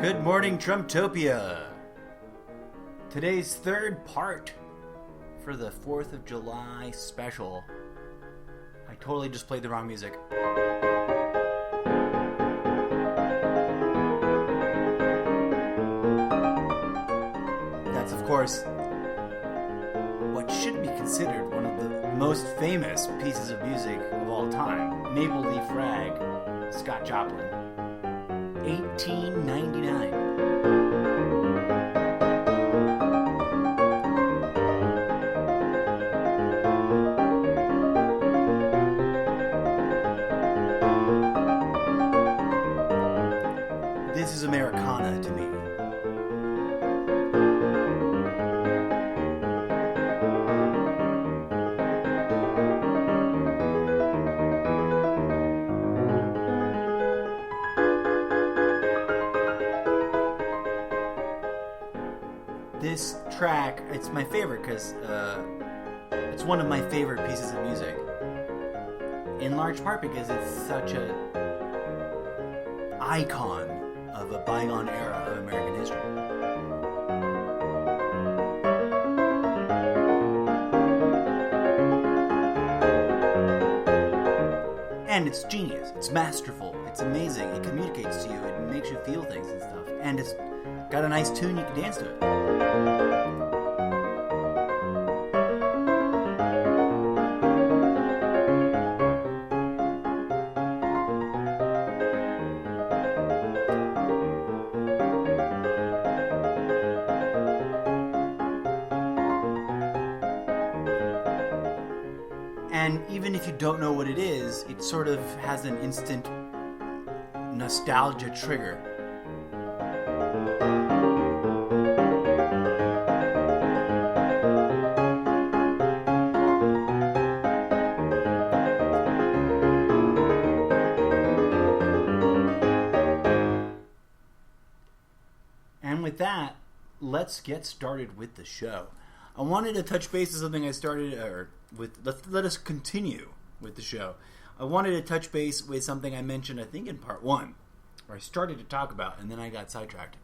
Good morning, Trumptopia! Today's third part for the 4th of July special. I totally just played the wrong music. That's, of course, what should be considered one of the most famous pieces of music of all time. Maple Leaf Rag, Scott Joplin. 1899. This is Americana to me. This track, it's my favorite because it's one of my favorite pieces of music. In large part because it's such an icon of a bygone era of American history. And it's genius. It's masterful. It's amazing. It communicates to you. It makes you feel things and stuff. And it's got a nice tune. You can dance to it. And even if you don't know what it is, it sort of has an instant nostalgia trigger. And with that, let's get started with the show. I wanted to touch base on something I started let us continue with the show. I wanted to touch base with something I mentioned, I think, in part one, where I started to talk about, and then I got sidetracked,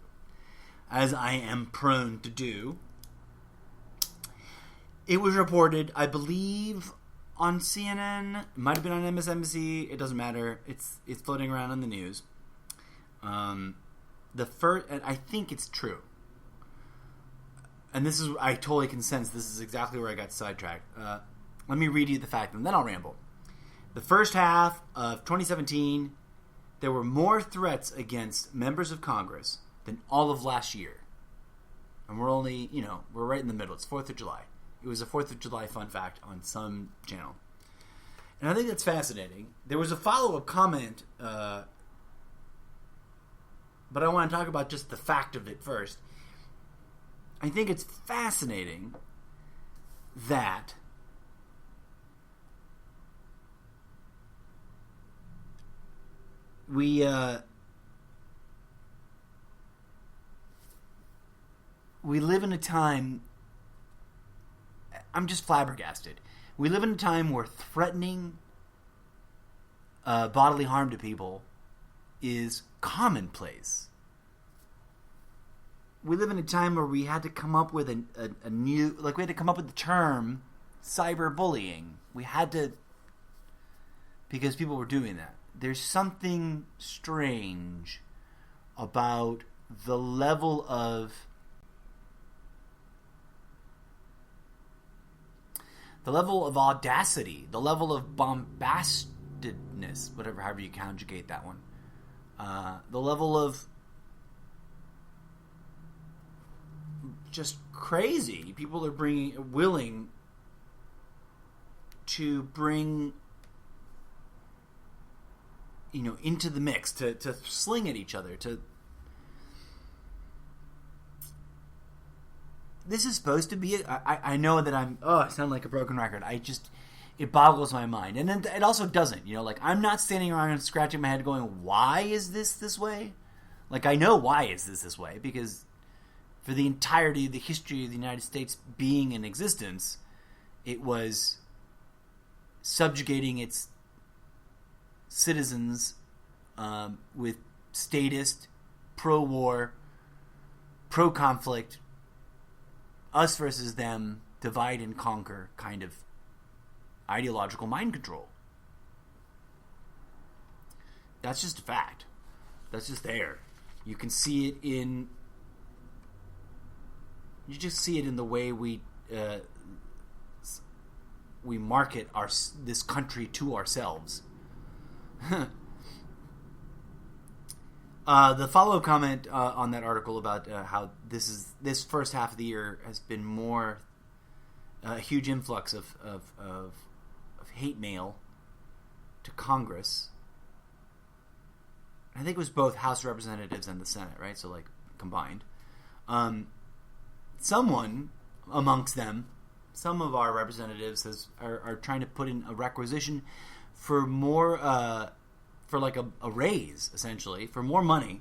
as I am prone to do. It was reported, I believe, on CNN. It might have been on MSNBC. It doesn't matter. It's floating around on the news. And I think it's true. And this is, I totally can sense this is exactly where I got sidetracked. Let me read you the fact, and then I'll ramble. The first half of 2017, there were more threats against members of Congress than all of last year. And we're only, we're right in the middle. It's 4th of July. It was a 4th of July fun fact on some channel. And I think that's fascinating. There was a follow-up comment, but I want to talk about just the fact of it first. I think it's fascinating that we live in a time, I'm just flabbergasted. We live in a time where threatening bodily harm to people is commonplace. We live in a time where we had to come up with a new, we had to come up with the term cyberbullying. We had to, because people were doing that. There's something strange about the level of audacity, the level of bombastedness, however you conjugate that one, the level of just crazy. People are willing to bring, into the mix, to sling at each other. This is supposed to be. I know that I sound like a broken record. It boggles my mind, and then it also doesn't. I'm not standing around and scratching my head, going, "Why is this way?" I know why is this way, because for the entirety of the history of the United States being in existence, it was subjugating its citizens with statist pro-war, pro-conflict, us versus them, divide and conquer kind of ideological mind control. That's just a fact. That's just there. You can see it in... You just see it in the way we market this country to ourselves. The follow-up comment on that article about how this first half of the year has been more a huge influx of hate mail to Congress. I think it was both House of Representatives and the Senate, right? So like combined. Someone amongst them, some of our representatives are trying to put in a requisition for more, for like a raise, essentially, for more money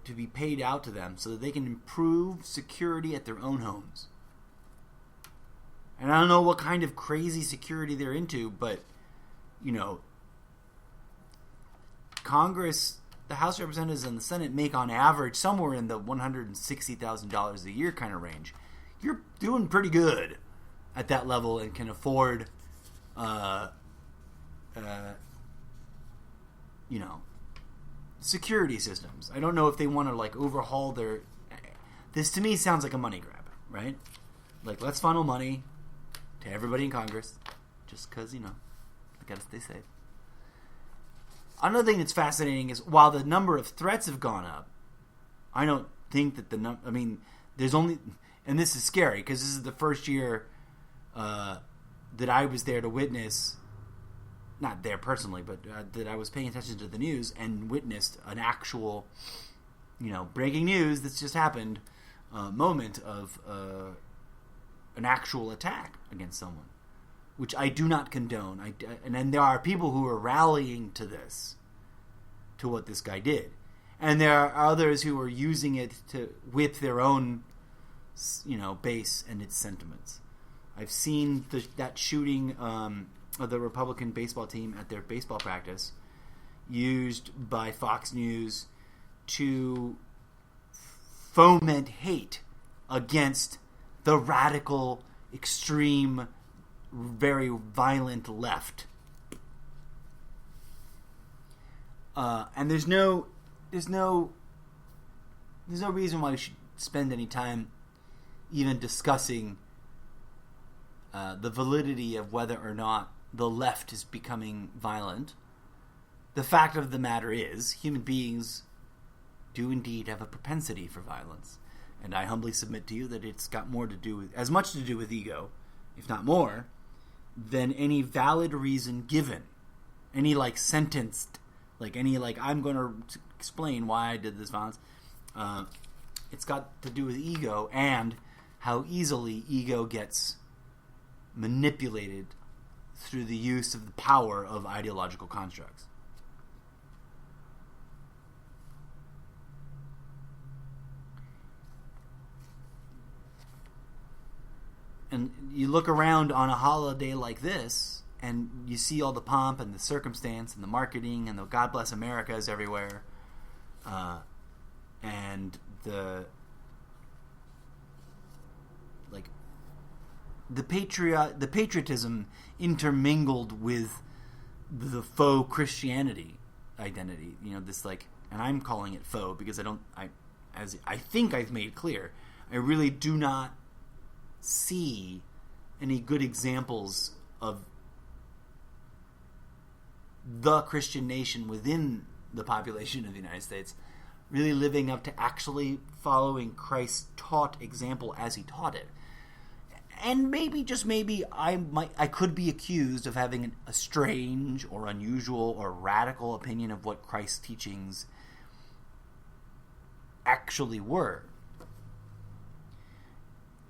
to be paid out to them so that they can improve security at their own homes. And I don't know what kind of crazy security they're into, but, you know, Congress, the House of Representatives and the Senate make on average somewhere in the $160,000 a year kind of range. You're doing pretty good at that level and can afford, you know, security systems. I don't know if they want to like overhaul their... This to me sounds like a money grab, right? Like, let's funnel money to everybody in Congress just because, you know, I gotta stay safe. Another thing that's fascinating is while the number of threats have gone up, I don't think that there's only... And this is scary because this is the first year that I was there to witness, not there personally, but that I was paying attention to the news and witnessed an actual, you know, breaking news that's just happened, moment of an actual attack against someone, which I do not condone. And then there are people who are rallying to this, to what this guy did. And there are others who are using it to whip their own, you know, base and its sentiments. I've seen that shooting of the Republican baseball team at their baseball practice used by Fox News to foment hate against the radical, extreme, very violent left. And there's no reason why we should spend any time even discussing the validity of whether or not the left is becoming violent. The fact of the matter is, human beings do indeed have a propensity for violence. And I humbly submit to you that it's got as much to do with ego, if not more, than any valid reason given. Any, like, sentenced, like, any, like, I'm going to explain why I did this violence. It's got to do with ego and how easily ego gets manipulated through the use of the power of ideological constructs. And you look around on a holiday like this, and you see all the pomp and the circumstance and the marketing and the God Bless Americas everywhere, and the patriotism intermingled with the faux Christianity identity. You know, this, like, and I'm calling it faux because as I think I've made clear, I really do not see any good examples of the Christian nation within the population of the United States really living up to actually following Christ's taught example as he taught it. And maybe, just maybe, I could be accused of having a strange or unusual or radical opinion of what Christ's teachings actually were.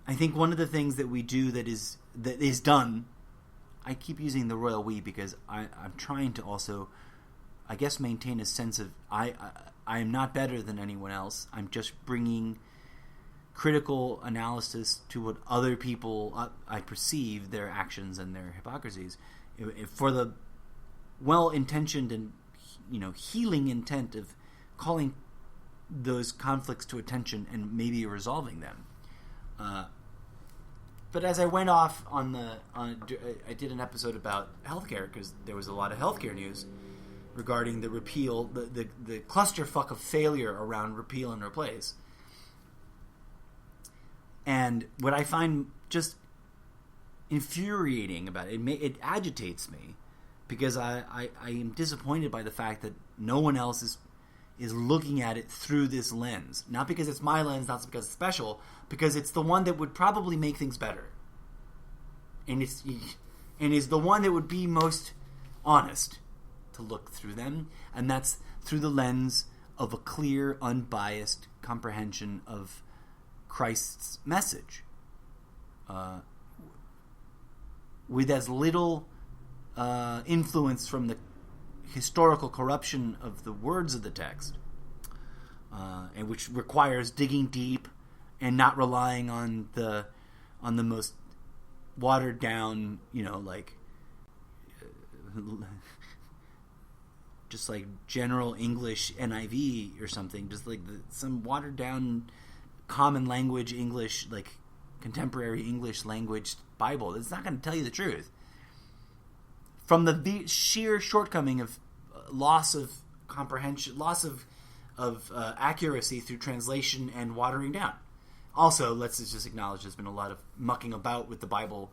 I think one of the things that we do that is done, I keep using the royal we because I'm trying to also, I guess, maintain a sense of I am not better than anyone else. I'm just bringing critical analysis to what other people I perceive their actions and their hypocrisies for the well-intentioned and, you know, healing intent of calling those conflicts to attention and maybe resolving them. But as I went off I did an episode about healthcare because there was a lot of healthcare news regarding the repeal, the clusterfuck of failure around repeal and replace. And what I find just infuriating about it, it agitates me because I am disappointed by the fact that no one else is looking at it through this lens. Not because it's my lens, not because it's special, because it's the one that would probably make things better. And is the one that would be most honest to look through them, and that's through the lens of a clear, unbiased comprehension of Christ's message, with as little influence from the historical corruption of the words of the text, and which requires digging deep and not relying on the most watered down, just like general English NIV or something, just like some watered down common language English, like contemporary English language Bible. It's not going to tell you the truth. From the sheer shortcoming of loss of comprehension, loss of accuracy through translation and watering down. Also, let's just acknowledge there's been a lot of mucking about with the Bible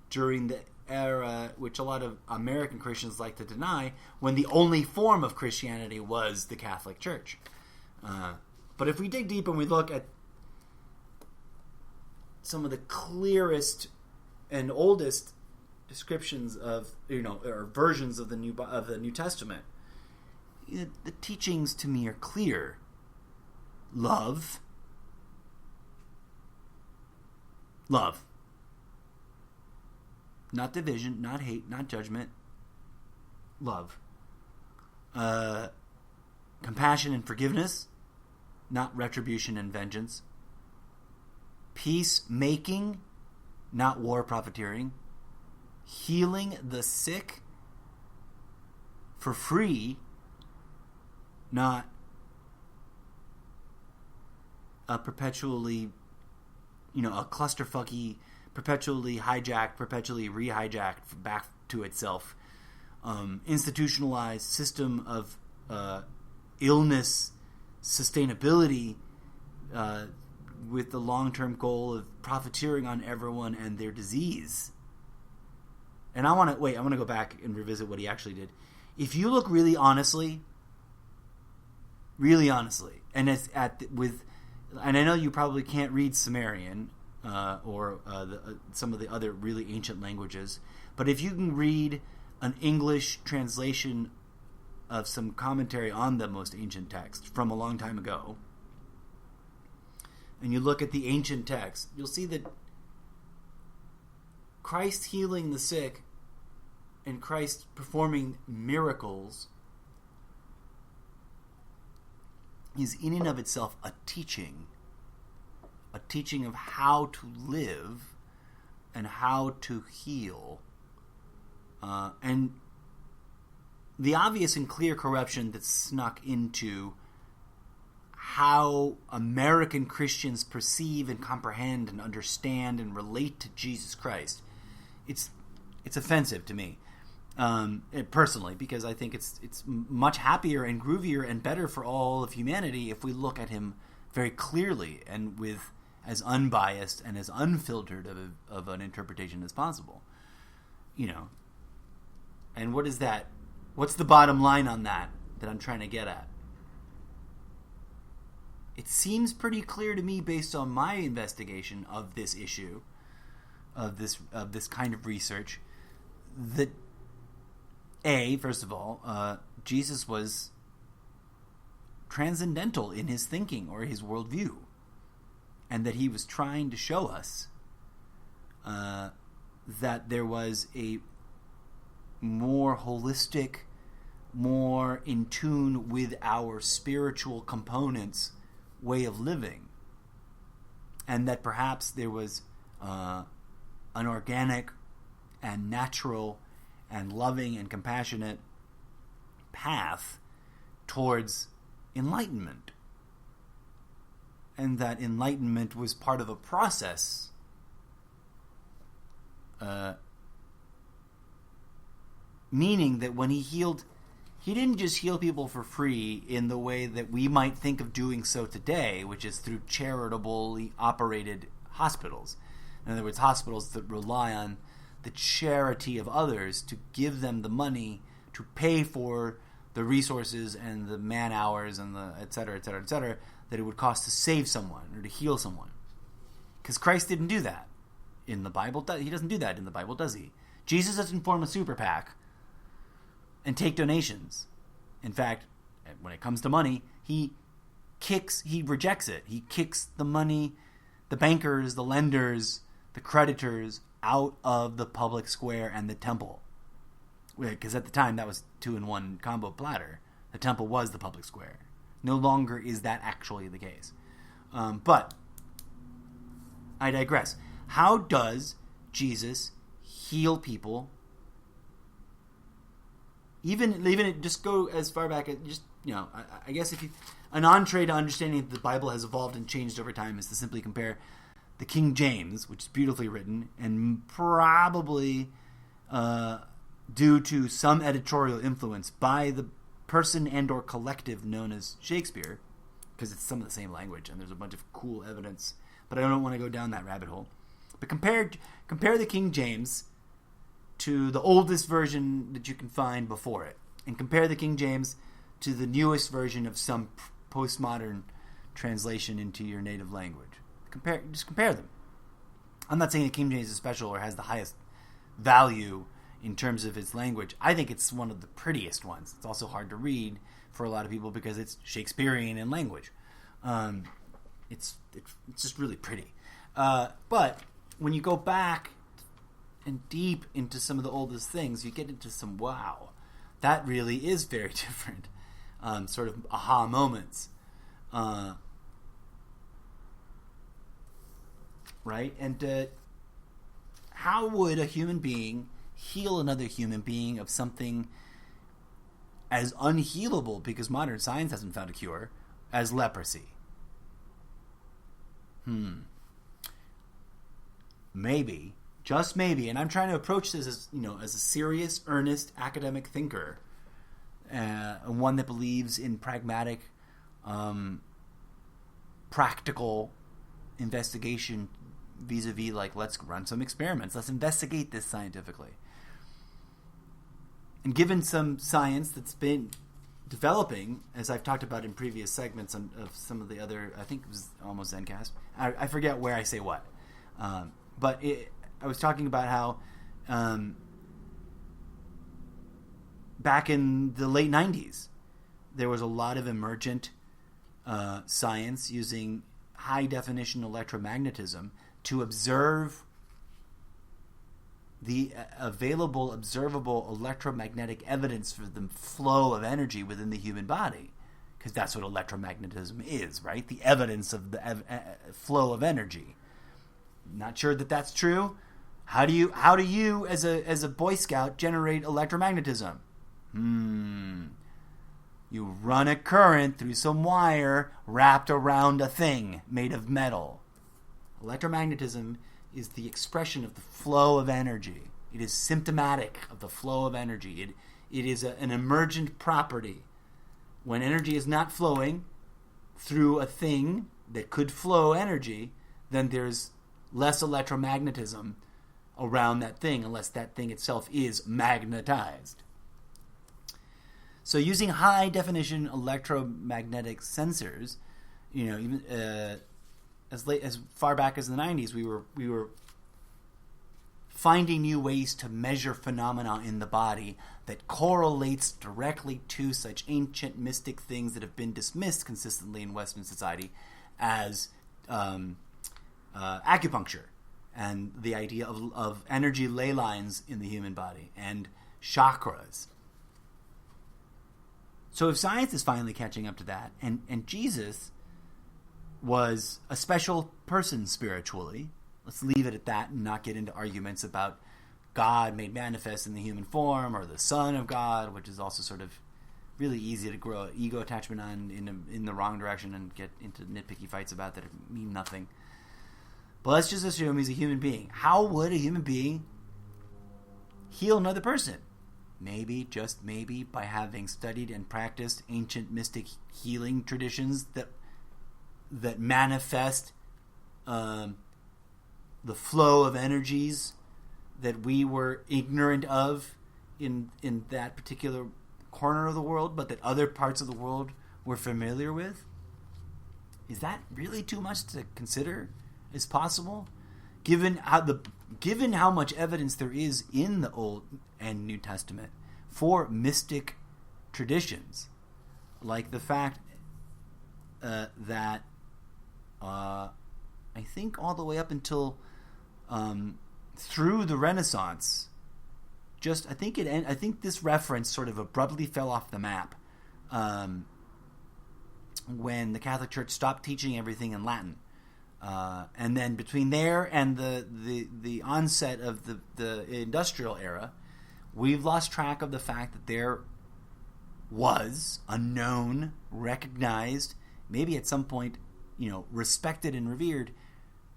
during the era, which a lot of American Christians like to deny, when the only form of Christianity was the Catholic Church. But if we dig deep and we look at some of the clearest and oldest descriptions of, or versions of the New Testament, the teachings to me are clear. Love. Not division, not hate, not judgment. Love. Compassion and forgiveness, not retribution and vengeance. Peacemaking, not war profiteering. Healing the sick for free, not a perpetually, a clusterfucky, perpetually hijacked, perpetually rehijacked back to itself, institutionalized system of illness sustainability with the long-term goal of profiteering on everyone and their disease. And I want to go back and revisit what he actually did. If you look really honestly, and and I know you probably can't read Sumerian or some of the other really ancient languages, but if you can read an English translation of some commentary on the most ancient text from a long time ago, and you look at the ancient text, you'll see that Christ healing the sick and Christ performing miracles is in and of itself a teaching of how to live and how to heal. And the obvious and clear corruption that's snuck into how American Christians perceive and comprehend and understand and relate to Jesus Christ, it's offensive to me, personally, because I think it's much happier and groovier and better for all of humanity if we look at him very clearly and with as unbiased and as unfiltered of an interpretation as possible. And what is that? What's the bottom line on that I'm trying to get at? It seems pretty clear to me, based on my investigation of this issue, of this kind of research, that first of all, Jesus was transcendental in his thinking or his worldview, and that he was trying to show us that there was a more holistic, more in tune with our spiritual components way of living, and that perhaps there was an organic and natural and loving and compassionate path towards enlightenment. And that enlightenment was part of a process meaning that when he healed, he didn't just heal people for free in the way that we might think of doing so today, which is through charitably operated hospitals. In other words, hospitals that rely on the charity of others to give them the money to pay for the resources and the man hours and the et cetera, that it would cost to save someone or to heal someone. Because Christ didn't do that in the Bible. He doesn't do that in the Bible, does he? Jesus doesn't form a super PAC and take donations. In fact, when it comes to money, he rejects it. He kicks the money, the bankers, the lenders, the creditors out of the public square and the temple. Because at the time, that was 2-in-1 combo platter. The temple was the public square. No longer is that actually the case. But I digress. How does Jesus heal people? Even just go as far back as just, I guess if you, an entree to understanding that the Bible has evolved and changed over time is to simply compare the King James, which is beautifully written and probably due to some editorial influence by the person and or collective known as Shakespeare, because it's some of the same language and there's a bunch of cool evidence, but I don't want to go down that rabbit hole. But compare the King James to the oldest version that you can find before it, and compare the King James to the newest version of some postmodern translation into your native language. Just compare them. I'm not saying that King James is special or has the highest value in terms of its language. I think it's one of the prettiest ones. It's also hard to read for a lot of people because it's Shakespearean in language. It's just really pretty. But when you go back and deep into some of the oldest things, you get into some, wow, that really is very different. Sort of aha moments. Right? And how would a human being heal another human being of something as unhealable, because modern science hasn't found a cure, as leprosy? Maybe, just maybe, and I'm trying to approach this as a serious, earnest academic thinker, one that believes in pragmatic, practical investigation vis-a-vis, like, let's run some experiments, let's investigate this scientifically. And given some science that's been developing, as I've talked about in previous segments of some of the other, I think it was almost Zencast, I forget where I say what, but I was talking about how back in the late 90s, there was a lot of emergent science using high-definition electromagnetism to observe the available, observable electromagnetic evidence for the flow of energy within the human body. Because that's what electromagnetism is, right? The evidence of the flow of energy. Not sure that that's true. How do you as a Boy Scout generate electromagnetism? You run a current through some wire wrapped around a thing made of metal. Electromagnetism is the expression of the flow of energy. It is symptomatic of the flow of energy. It is an emergent property. When energy is not flowing through a thing that could flow energy, then there's less electromagnetism around that thing, unless that thing itself is magnetized. So using high-definition electromagnetic sensors, even as far back as the 90s, we were finding new ways to measure phenomena in the body that correlates directly to such ancient mystic things that have been dismissed consistently in Western society as acupuncture and the idea of energy ley lines in the human body and chakras. So if science is finally catching up to that, and Jesus was a special person spiritually, let's leave it at that and not get into arguments about God made manifest in the human form or the Son of God, which is also sort of really easy to grow ego attachment on in the wrong direction and get into nitpicky fights about that mean nothing. But let's just assume he's a human being. How would a human being heal another person? Maybe, just maybe, by having studied and practiced ancient mystic healing traditions that manifest the flow of energies that we were ignorant of in that particular corner of the world, but that other parts of the world were familiar with. Is that really too much to consider as possible, given how much evidence there is in the Old and New Testament for mystic traditions, like the fact that I think all the way up until through the Renaissance, I think this reference sort of abruptly fell off the map when the Catholic Church stopped teaching everything in Latin. And then between there and the onset of the industrial era, we've lost track of the fact that there was a known, recognized, maybe at some point, respected and revered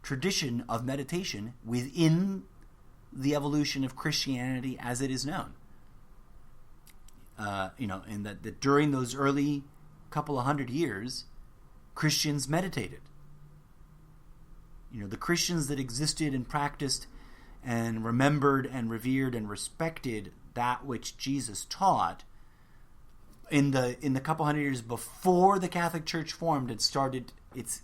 tradition of meditation within the evolution of Christianity as it is known. And that during those early couple of 100 years, Christians meditated. The Christians that existed and practiced and remembered and revered and respected that which Jesus taught in the couple 100 years before the Catholic Church formed and started its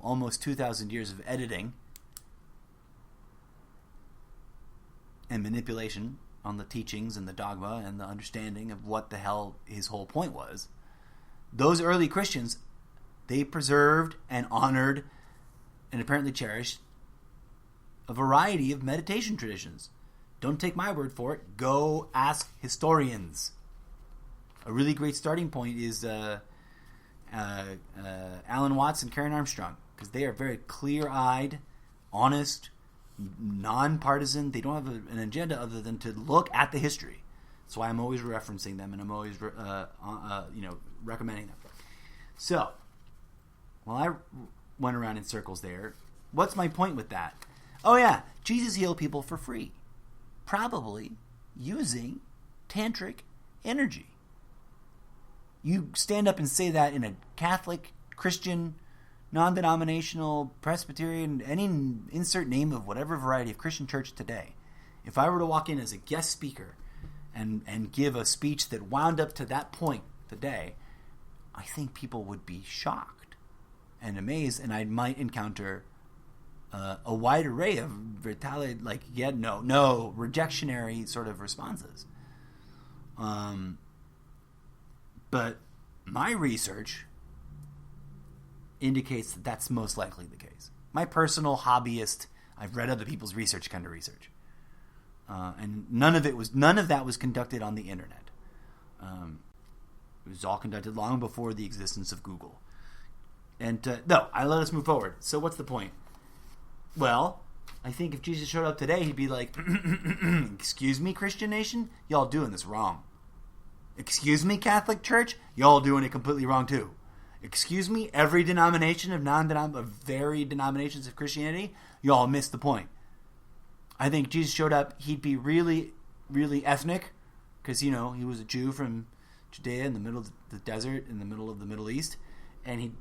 almost 2,000 years of editing and manipulation on the teachings and the dogma and the understanding of what the hell his whole point was. Those early Christians, they preserved and honored and apparently cherished a variety of meditation traditions. Don't take my word for it. Go ask historians. A really great starting point is Alan Watts and Karen Armstrong, because they are very clear-eyed, honest, non-partisan. They don't have an agenda other than to look at the history. That's why I'm always referencing them and I'm always recommending them. So, while I went around in circles there, what's my point with that? Oh yeah, Jesus healed people for free, probably using tantric energy. You stand up and say that in a Catholic, Christian, non-denominational, Presbyterian, any insert name of whatever variety of Christian church today. If I were to walk in as a guest speaker and give a speech that wound up to that point today, I think people would be shocked and amazed, and I might encounter a wide array of rejectionary sort of responses. But my research indicates that that's most likely the case. My personal hobbyist, I've read other people's research kind of research, and none of that was conducted on the internet. It was all conducted long before the existence of Google. And let us move forward. So what's the point? Well, I think if Jesus showed up today, he'd be like, "Excuse me, Christian nation, y'all doing this wrong. Excuse me, Catholic Church, y'all doing it completely wrong too. Excuse me, every denomination of varied denominations of Christianity, y'all missed the point." I think Jesus showed up, he'd be really, really ethnic, because he was a Jew from Judea in the middle of the desert, in the middle of the Middle East, and he'd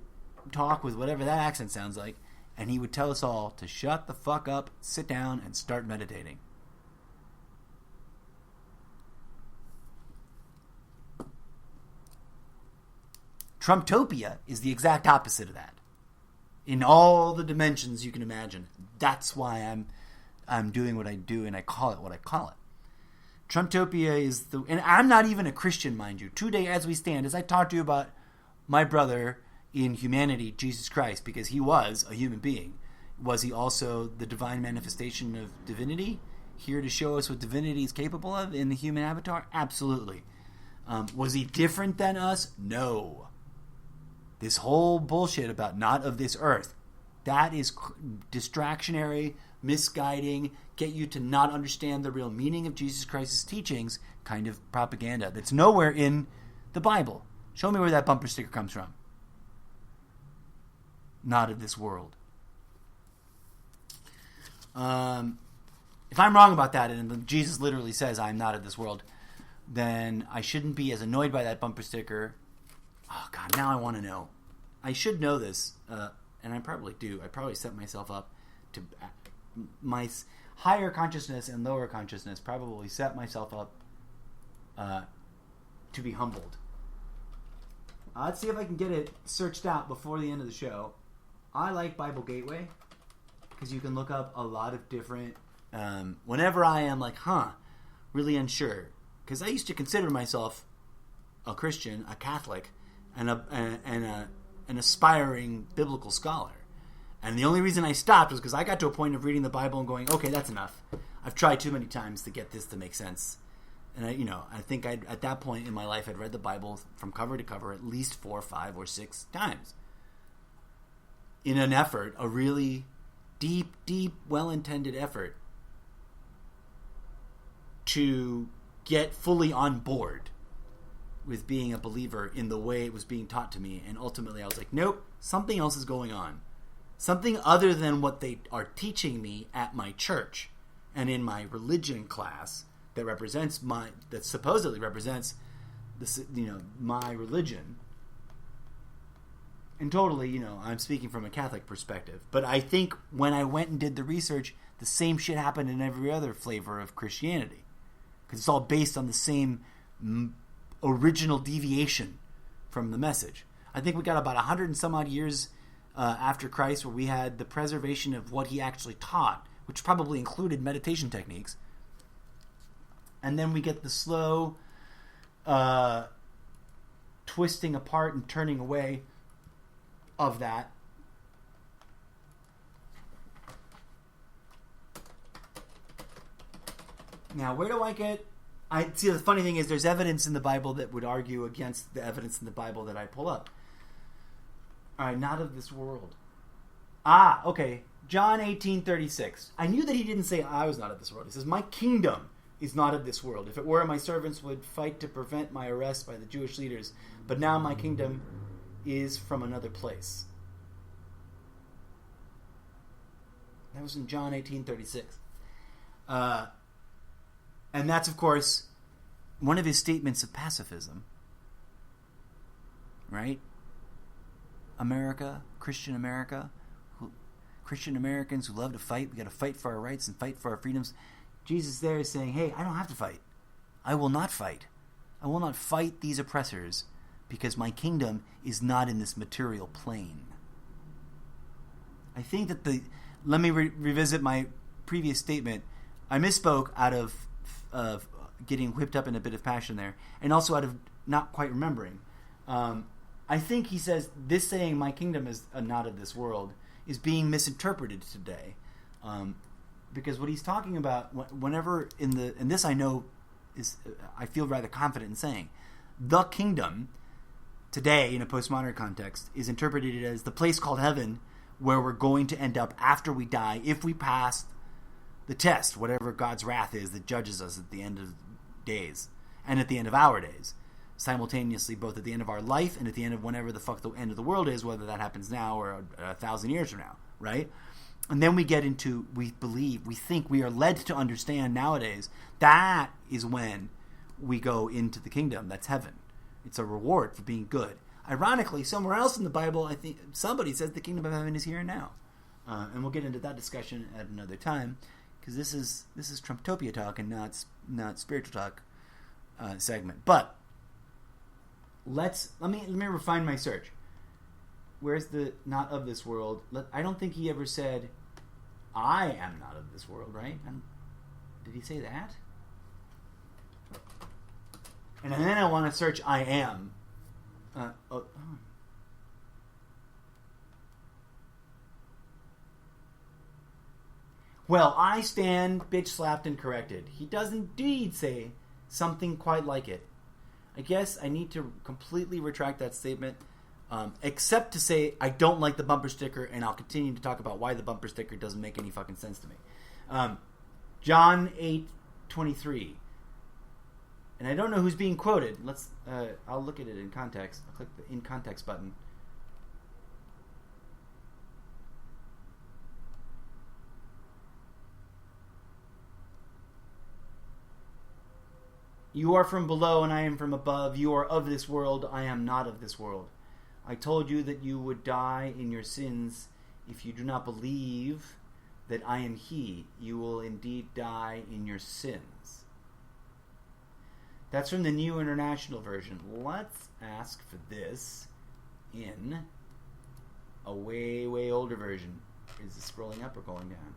talk with whatever that accent sounds like, and he would tell us all to shut the fuck up, sit down, and start meditating. Trumptopia is the exact opposite of that. In all the dimensions you can imagine. That's why I'm doing what I do, and I call it what I call it. Trumptopia is and I'm not even a Christian, mind you. Today, as we stand, as I talk to you about my brother in humanity, Jesus Christ, because he was a human being. Was he also the divine manifestation of divinity, here to show us what divinity is capable of in the human avatar? Absolutely. Was he different than us? No. This whole bullshit about not of this earth, that is distractionary, misguiding, get you to not understand the real meaning of Jesus Christ's teachings kind of propaganda that's nowhere in the Bible. Show me where that bumper sticker comes from. Not of this world. If I'm wrong about that, and Jesus literally says I'm not of this world, then I shouldn't be as annoyed by that bumper sticker. Oh, God, now I want to know. I should know this, and I probably do. I probably set myself up to... My higher consciousness and lower consciousness probably set myself up to be humbled. Let's see if I can get it searched out before the end of the show. I like Bible Gateway because you can look up a lot of different... whenever I am like, really unsure. Because I used to consider myself a Christian, a Catholic, and an aspiring biblical scholar. And the only reason I stopped was because I got to a point of reading the Bible and going, okay, that's enough. I've tried too many times to get this to make sense. And I think at that point in my life, I'd read the Bible from cover to cover at least 4, 5, or 6 times. In an effort, a really deep, well-intended effort to get fully on board with being a believer in the way it was being taught to me. And ultimately, I was like, nope, something else is going on. Something other than what they are teaching me at my church and in my religion class that supposedly represents my religion. And totally, I'm speaking from a Catholic perspective. But I think when I went and did the research, the same shit happened in every other flavor of Christianity. Because it's all based on the same original deviation from the message. I think we got about 100 and some odd years after Christ where we had the preservation of what he actually taught, which probably included meditation techniques. And then we get the slow twisting apart and turning away of that. Now, where do I get... I see, the funny thing is there's evidence in the Bible that would argue against the evidence in the Bible that I pull up. All right, not of this world. Okay. John 18:36. I knew that he didn't say I was not of this world. He says, my kingdom is not of this world. If it were, my servants would fight to prevent my arrest by the Jewish leaders. But now my kingdom is from another place. That was in John 18:36. And that's, of course, one of his statements of pacifism. Right? America, Christian America, Christian Americans who love to fight. We got to fight for our rights and fight for our freedoms. Jesus there is saying, hey, I don't have to fight. I will not fight. I will not fight these oppressors because my kingdom is not in this material plane. I think that let me revisit my previous statement. I misspoke out of getting whipped up in a bit of passion there, and also out of not quite remembering. I think he says this saying, my kingdom is not of this world, is being misinterpreted today. Because what he's talking about, whenever and this I know is, I feel rather confident in saying, the kingdom today in a postmodern context is interpreted as the place called heaven where we're going to end up after we die if we pass the test, whatever God's wrath is that judges us at the end of days and at the end of our days. Simultaneously, both at the end of our life and at the end of whenever the fuck the end of the world is, whether that happens now or 1,000 years from now, right? And then we get into, we think, we are led to understand nowadays, that is when we go into the kingdom. That's heaven. It's a reward for being good. Ironically, somewhere else in the Bible, I think somebody says the kingdom of heaven is here and now. And we'll get into that discussion at another time, because this is Trumptopia talk and not spiritual talk segment. But let me refine my search. Where's the not of this world? I don't think he ever said, I am not of this world, right? Did he say that? And then I want to search I am. Well, I stand bitch slapped and corrected. He does indeed say something quite like it. I guess I need to completely retract that statement, except to say I don't like the bumper sticker, and I'll continue to talk about why the bumper sticker doesn't make any fucking sense to me. John 8:23. And I don't know who's being quoted. I'll look at it in context. I'll click the in context button. You are from below and I am from above. You are of this world. I am not of this world. I told you that you would die in your sins. If you do not believe that I am He, you will indeed die in your sins. That's from the New International Version. Let's ask for this in a way, way older version. Is it scrolling up or going down?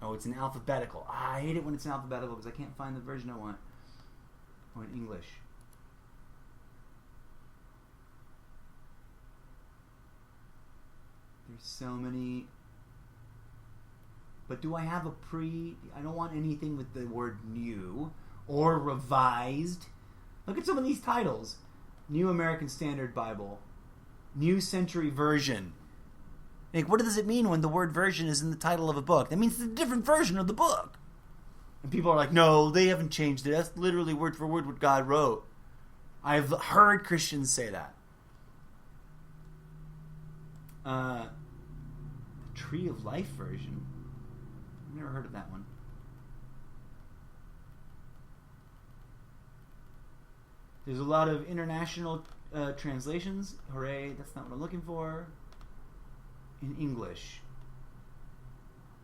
Oh, it's in alphabetical. I hate it when it's in alphabetical because I can't find the version I want. Oh, in English. There's so many. But do I have a I don't want anything with the word new or revised. Look at some of these titles. New American Standard Bible. New Century Version. Like, what does it mean when the word version is in the title of a book? That means it's a different version of the book. And people are like, no, they haven't changed it. That's literally word for word what God wrote. I've heard Christians say that. The Tree of Life version. I've never heard of that one. There's a lot of international translations. Hooray, that's not what I'm looking for. In English.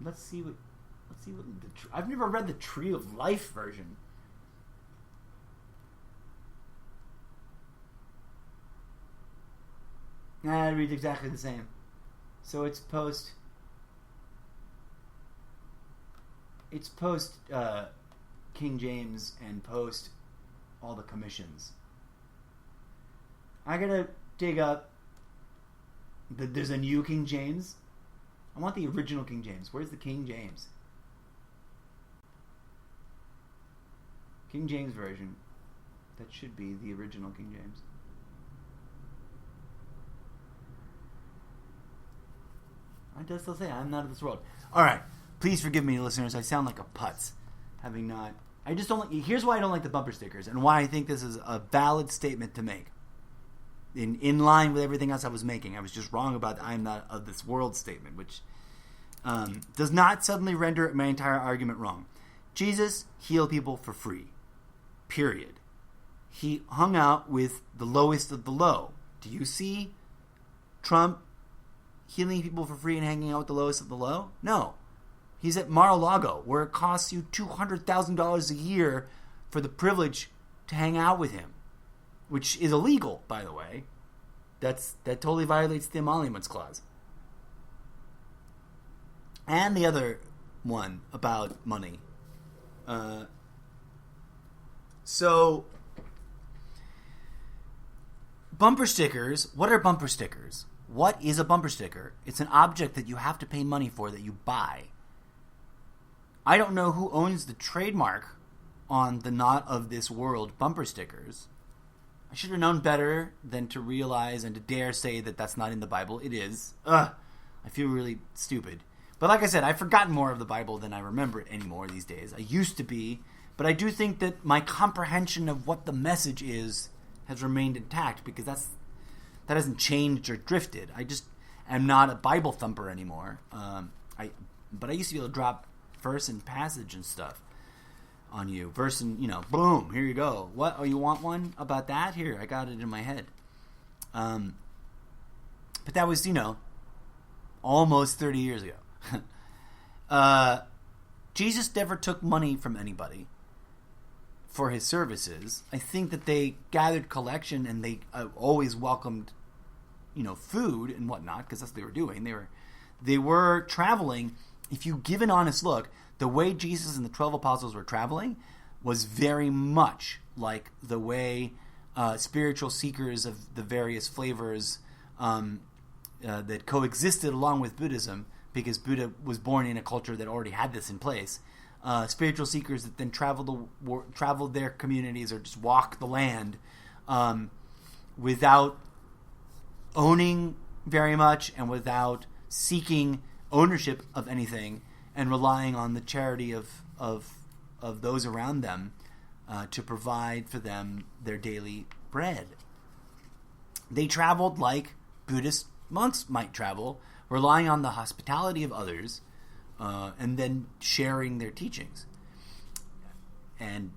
Let's see what I've never read the Tree of Life version. It reads exactly the same. So it's post King James and post all the commissions. I gotta dig up. There's a new King James. I want the original King James. Where's the King James? King James version. That should be the original King James. It does still say, I'm not of this world. Alright. Please forgive me, listeners. I sound like a putz. Having not... I just don't like... Here's why I don't like the bumper stickers and why I think this is a valid statement to make. In line with everything else I was making. I was just wrong about the I'm not of this world statement, which does not suddenly render my entire argument wrong. Jesus healed people for free. Period. He hung out with the lowest of the low. Do you see Trump healing people for free and hanging out with the lowest of the low? No. He's at Mar-a-Lago, where it costs you $200,000 a year for the privilege to hang out with him. Which is illegal, by the way. That totally violates the Emoluments Clause. And the other one about money. So, bumper stickers. What are bumper stickers? What is a bumper sticker? It's an object that you have to pay money for that you buy. I don't know who owns the trademark on the Not of This World bumper stickers. I should have known better than to realize and to dare say that that's not in the Bible. It is. I feel really stupid. But like I said, I've forgotten more of the Bible than I remember it anymore these days. I used to be. But I do think that my comprehension of what the message is has remained intact because that hasn't changed or drifted. I just am not a Bible thumper anymore. But I used to be able to drop verse and passage and stuff on you. Verse and, boom, here you go. What? Oh, you want one about that? Here, I got it in my head. But that was, almost 30 years ago. Jesus never took money from anybody for his services. I think that they gathered collection and they always welcomed, food and whatnot because that's what they were doing. They were traveling. If you give an honest look, the way Jesus and the 12 apostles were traveling was very much like the way spiritual seekers of the various flavors that coexisted along with Buddhism, because Buddha was born in a culture that already had this in place. Spiritual seekers that then traveled their communities or just walked the land without owning very much and without seeking ownership of anything, and relying on the charity of those around them to provide for them their daily bread. They traveled like Buddhist monks might travel, relying on the hospitality of others and then sharing their teachings. And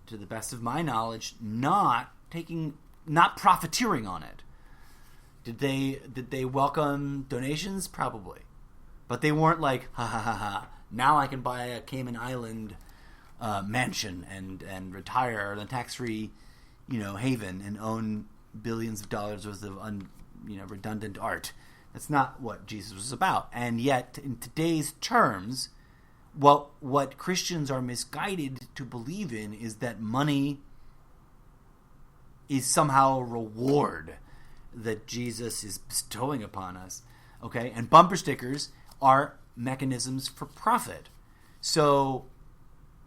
to the best of my knowledge, not profiteering on it. Did they welcome donations? Probably. But they weren't like, ha ha ha ha, now I can buy a Cayman Island mansion and retire in a tax-free, haven and own billions of dollars worth of redundant art. That's not what Jesus was about. And yet, in today's terms, what Christians are misguided to believe in is that money is somehow a reward that Jesus is bestowing upon us. Okay? And bumper stickers are mechanisms for profit. So,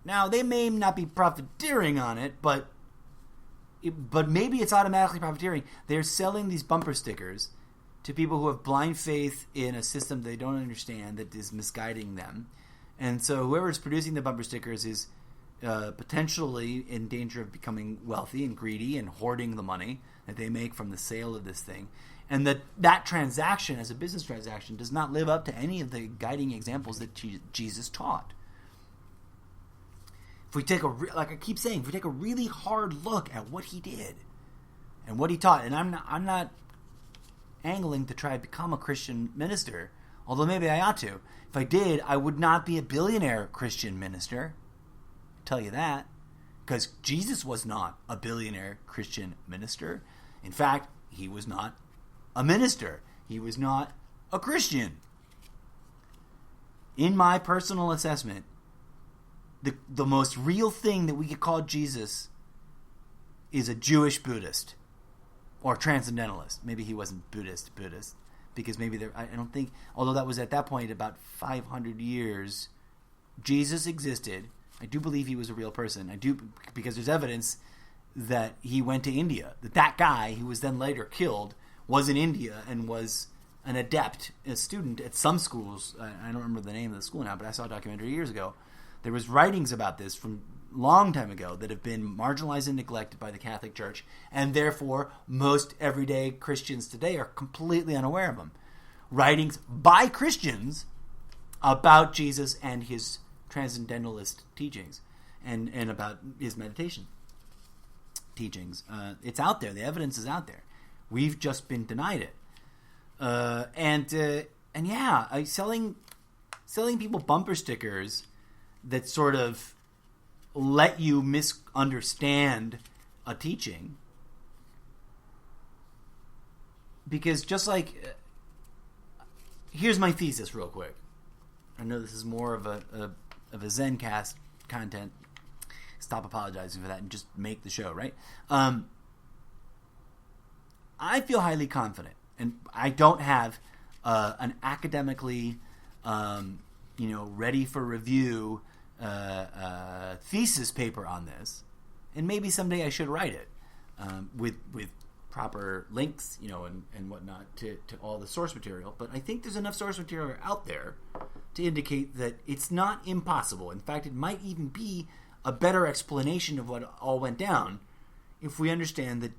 now they may not be profiteering on it, but maybe it's automatically profiteering. They're selling these bumper stickers to people who have blind faith in a system they don't understand that is misguiding them. And so whoever is producing the bumper stickers is potentially in danger of becoming wealthy and greedy and hoarding the money that they make from the sale of this thing. And that transaction, as a business transaction, does not live up to any of the guiding examples that Jesus taught. If we take like I keep saying, if we take a really hard look at what he did and what he taught, and I'm not angling to try to become a Christian minister, although maybe I ought to. If I did, I would not be a billionaire Christian minister. I'll tell you that. Because Jesus was not a billionaire Christian minister. In fact, he was not a minister. He was not a Christian. In my personal assessment, the most real thing that we could call Jesus is a Jewish Buddhist. Or transcendentalist. Maybe he wasn't Buddhist. Because maybe I don't think, although that was at that point about 500 years, Jesus existed. I do believe he was a real person. I do, because there's evidence that he went to India. That guy, who was then later killed, was in India and was an adept, a student at some schools. I don't remember the name of the school now, but I saw a documentary years ago. There was writings about this from long time ago that have been marginalized and neglected by the Catholic Church, and therefore most everyday Christians today are completely unaware of them. Writings by Christians about Jesus and his transcendentalist teachings and about his meditation teachings. It's out there. The evidence is out there. We've just been denied it. And yeah, selling people bumper stickers that sort of let you misunderstand a teaching, because just like here's my thesis real quick. I know this is more of a Zencast content. Stop apologizing for that and just make the show, right? I feel highly confident, and I don't have an academically ready for review thesis paper on this, and maybe someday I should write it with proper links, and whatnot to all the source material. But I think there's enough source material out there to indicate that it's not impossible. In fact, it might even be a better explanation of what all went down if we understand that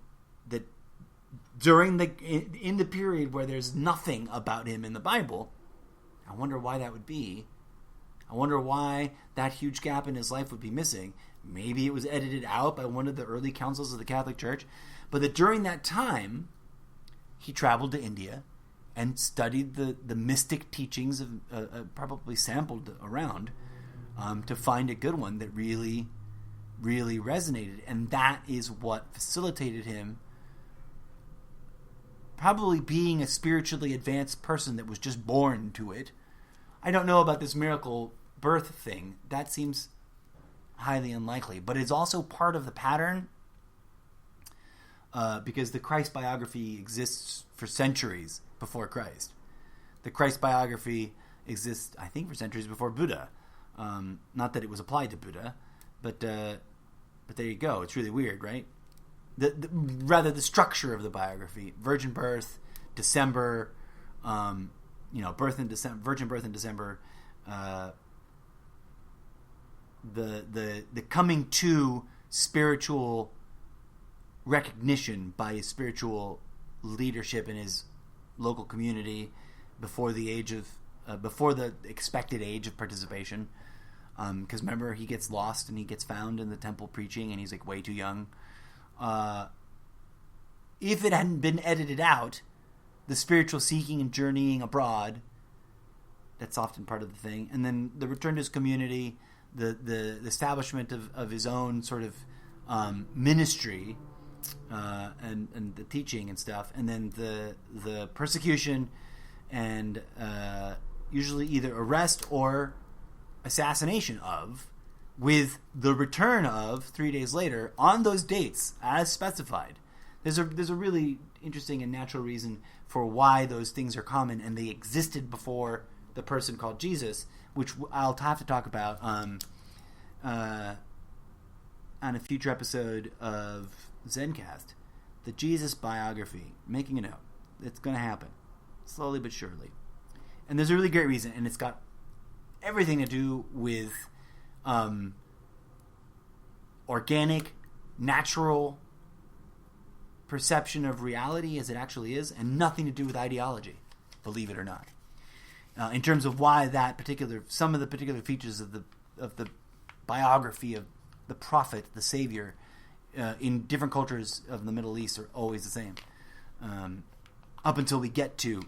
during in the period where there's nothing about him in the Bible. I wonder why that would be. I wonder why that huge gap in his life would be missing. Maybe it was edited out by one of the early councils of the Catholic Church. But that during that time, he traveled to India and studied the mystic teachings of probably sampled around to find a good one that really, really resonated. And that is what facilitated him probably being a spiritually advanced person that was just born to it. I don't know about this miracle birth thing. That seems highly unlikely. But it's also part of the pattern because the Christ biography exists for centuries before Christ. The Christ biography exists, I think, for centuries before Buddha. Not that it was applied to Buddha, but there you go. It's really weird, right? Rather, the structure of the biography: virgin birth, December, birth in December, virgin birth in December, the coming to spiritual recognition by his spiritual leadership in his local community before the expected age of participation. Because remember, he gets lost and he gets found in the temple preaching, and he's like way too young. If it hadn't been edited out, the spiritual seeking and journeying abroad, that's often part of the thing, and then the return to his community, the establishment of his own sort of ministry, and the teaching and stuff, and then the persecution and usually either arrest or assassination of, with the return of 3 days later on those dates as specified. There's a really interesting and natural reason for why those things are common, and they existed before the person called Jesus, which I'll have to talk about on a future episode of Zencast. The Jesus biography. Making a note. It's going to happen. Slowly but surely. And there's a really great reason, and it's got everything to do with organic, natural perception of reality as it actually is, and nothing to do with ideology, believe it or not. In terms of why some of the particular features of the biography of the prophet, the savior, in different cultures of the Middle East are always the same. Up until we get to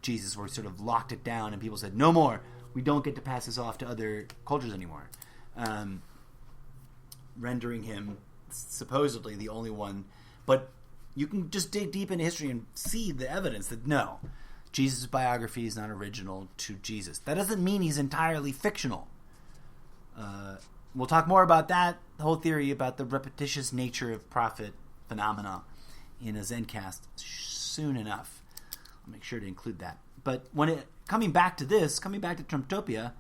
Jesus, where we sort of locked it down and people said, no more, we don't get to pass this off to other cultures anymore. Rendering him supposedly the only one. But you can just dig deep into history and see the evidence that no, Jesus' biography is not original to Jesus. That doesn't mean he's entirely fictional. We'll talk more about that, the whole theory about the repetitious nature of prophet phenomena in a Zencast soon enough. I'll make sure to include that. But coming back to Trumptopia,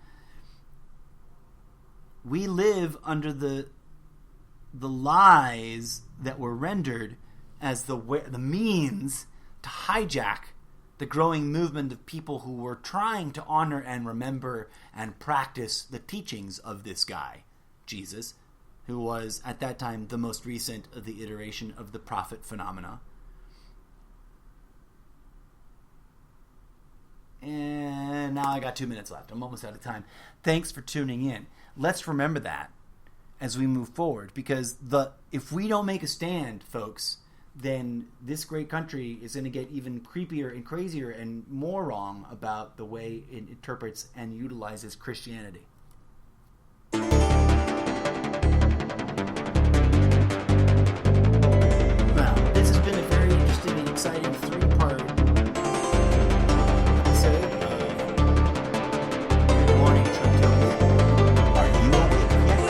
we live under the lies that were rendered as the means to hijack the growing movement of people who were trying to honor and remember and practice the teachings of this guy, Jesus, who was at that time the most recent of the iteration of the prophet phenomena. And now I got 2 minutes left. I'm almost out of time. Thanks for tuning in. Let's remember that as we move forward, because if we don't make a stand, folks, then this great country is going to get even creepier and crazier and more wrong about the way it interprets and utilizes Christianity. Well, this has been a very interesting and exciting three-part episode of Good Morning Trumptopia. Are you awake yet?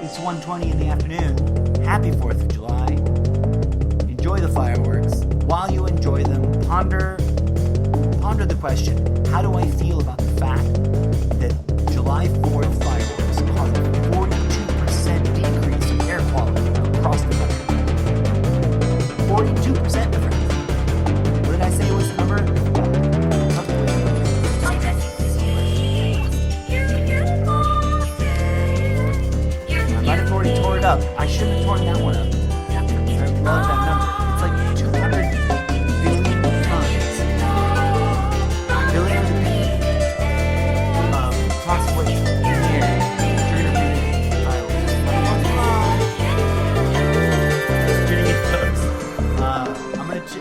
It's 1:20 in the afternoon. Happy 4th of July. Enjoy the fireworks. While you enjoy them, ponder the question, how do I feel about the fact that July 4th fireworks caused a 42% decrease in air quality across the country? 42% difference. What did I say was the number? I might have already tore it up. I shouldn't have torn that one up. I love that number. It's like 200 billion tons. Billions of toxic waste in the air.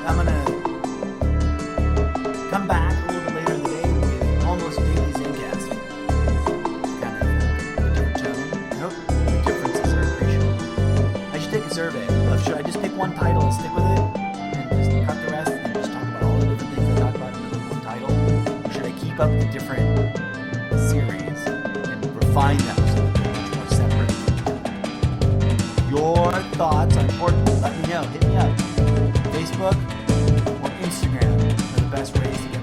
I'm gonna come back a little bit later in the day with almost daily Zencast. Kind of a different tone. I hope the differences are appreciable. I should take a survey of should I just pick one title and stick with it and just cut the rest and just talk about all the different things I talk about in the one title? Or should I keep up the different series and refine them so that they're much more separate? Your thoughts are important. Let me know. Hit me up. Facebook or Instagram are the best ways to get